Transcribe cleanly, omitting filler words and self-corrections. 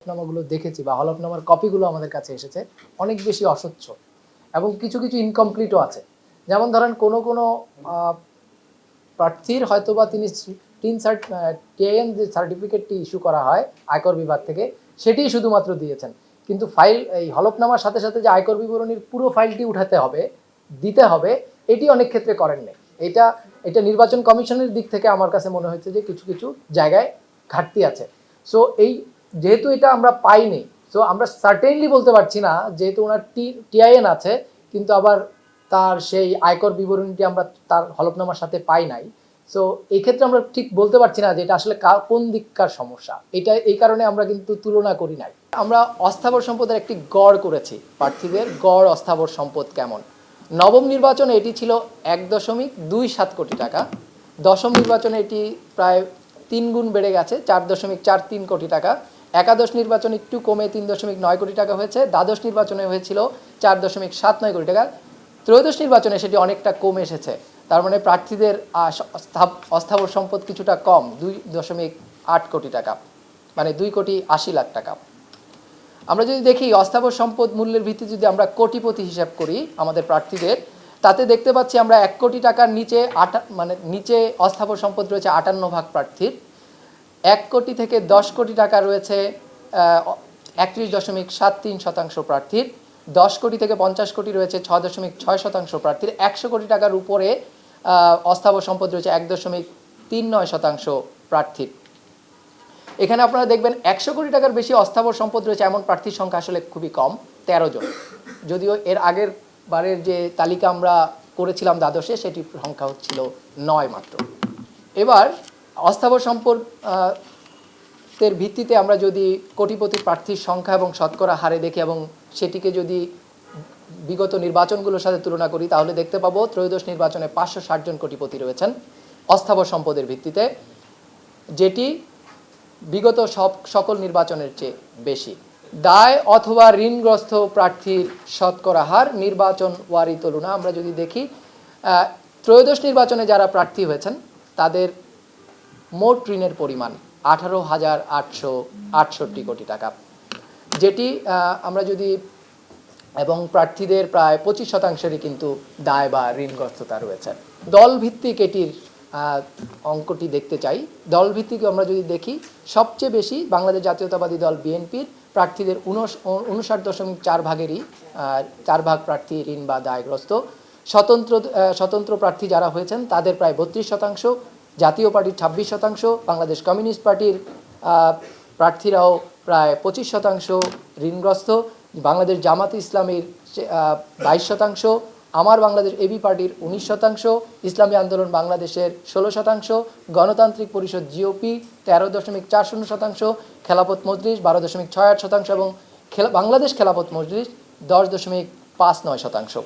হলফনামাগুলো দেখেছি বা হলফনামার কপিগুলো আমাদের কাছে এসেছে অনেক বেশি অস্বচ্ছ এবং কিছু কিছু ইনকমপ্লিটও আছে। যেমন ধরেন কোনো প্রার্থীর হয়তোবা তিনি টিআইএন যে সার্টিফিকেটটি ইস্যু করা হয় আয়কর বিভাগ থেকে সেটিই শুধুমাত্র দিয়েছেন, কিন্তু ফাইল এই হলফনামার সাথে সাথে যে আয়কর বিবরণীর পুরো ফাইলটি উঠাতে হবে, দিতে হবে, এটি অনেক ক্ষেত্রে করেননি। এটা এটা নির্বাচন কমিশনের দিক থেকে আমার কাছে মনে হয়েছে যে কিছু কিছু জায়গায় ঘাটতি আছে। সো এই যেহেতু এটা আমরা পাইনি, সো আমরা সার্টেনলি বলতে পারছি না যেহেতু ওনার টিআইএন আছে কিন্তু আবার তার সেই আয়কর বিবরণীটি আমরা তার হলফনামার সাথে পাই নাই। সো এই ক্ষেত্রে আমরা ঠিক বলতে পারছি না যে এটা আসলে কোন দিককার সমস্যা। এটা এই কারণে আমরা কিন্তু তুলনা করি নাই। আমরা অস্থাবর সম্পদের একটি গড় করেছি, প্রার্থীদের গড় অস্থাবর সম্পদ কেমন। নবম নির্বাচনে এটি ছিল 1.27 কোটি টাকা, দশম নির্বাচনে এটি প্রায় 3 গুণ বেড়ে গেছে 4.43 কোটি টাকা, একাদশ নির্বাচনে একটু কমে 3.9 কোটি টাকা হয়েছে, দ্বাদশ নির্বাচনে হয়েছিল 4.79 কোটি টাকা, ত্রয়োদশ নির্বাচনে সেটি অনেকটা কমে এসেছে। তার মানে প্রার্থীদের অস্থাবর সম্পদ কিছুটা কম, 2.8 কোটি টাকা, মানে 2,80,00,000 টাকা। আমরা যদি দেখি অস্থাবর সম্পদ মূল্যের ভিত্তিতে যদি আমরা কোটিপতি হিসাব করি আমাদের প্রার্থীদের, তাতে দেখতে পাচ্ছি আমরা 1 কোটি টাকার নিচে নিচে অস্থাবর সম্পদ রয়েছে 58 ভাগ প্রার্থীর, 1 কোটি থেকে 10 কোটি টাকা রয়েছে 31.73% প্রার্থীর, 10 কোটি থেকে 50 কোটি রয়েছে 6.6% প্রার্থীর, 100 কোটি টাকার উপরে অস্থাবর সম্পদ রয়েছে 1.39% প্রার্থীর। এখানে আপনারা দেখবেন 100 কোটি টাকার বেশি অস্থাবর সম্পদ রয়েছে এমন প্রার্থীর সংখ্যা আসলে খুবই কম, 13 জন। যদিও এর আগের বারের যে তালিকা আমরা করেছিলাম দ্বাদশে সেটির সংখ্যা হচ্ছিল 9 মাত্র। এবার অস্থাবর সম্পদের ভিত্তিতে আমরা যদি কোটিপতি প্রার্থীর সংখ্যা এবং শতকরা হারে দেখি এবং সেটিকে যদি বিগত নির্বাচনগুলোর সাথে তুলনা করি তাহলে দেখতে পাবো ত্রয়োদশ নির্বাচনে 560 জন কোটিপতি রয়েছেন অস্থাবর সম্পদের ভিত্তিতে, যেটি বিগত সকল নির্বাচনের চেয়ে বেশি। দায় অথবা ঋণগ্রস্ত প্রার্থীর শতকরা হার নির্বাচন ওয়ারি তুলনা আমরা যদি দেখি, ত্রয়োদশ নির্বাচনে যারা প্রার্থী হয়েছেন তাদের মোট ঋণের পরিমাণ 18,868 কোটি টাকা, যেটি আমরা যদি এবং প্রার্থীদের প্রায় 25%-ই কিন্তু দায় বা ঋণগ্রস্ততা রয়েছে। দল ভিত্তিক এটির অঙ্কটি দেখতে চাই। দল ভিত্তিক আমরা যদি দেখি সবচেয়ে বেশি বাংলাদেশ জাতীয়তাবাদী দল বিএনপির প্রার্থীদের 59.4 ভাগেরই 4 ভাগ প্রার্থী ঋণ বা দায়গ্রস্ত। স্বতন্ত্র প্রার্থী যারা হয়েছেন তাদের প্রায় 32%, জাতীয় পার্টির 26%, বাংলাদেশ কমিউনিস্ট পার্টির প্রার্থীরাও প্রায় 25% ঋণগ্রস্ত, বাংলাদেশ জামাতে ইসলামীর 22%, আমার বাংলাদেশ এবি পার্টির 19%, ইসলামী আন্দোলন বাংলাদেশের 16%, গণতান্ত্রিক পরিষদ জিওপি 13.40%, খেলাফত মজলিস 12.68% এবং বাংলাদেশ খেলাফত মজলিস 10.59%।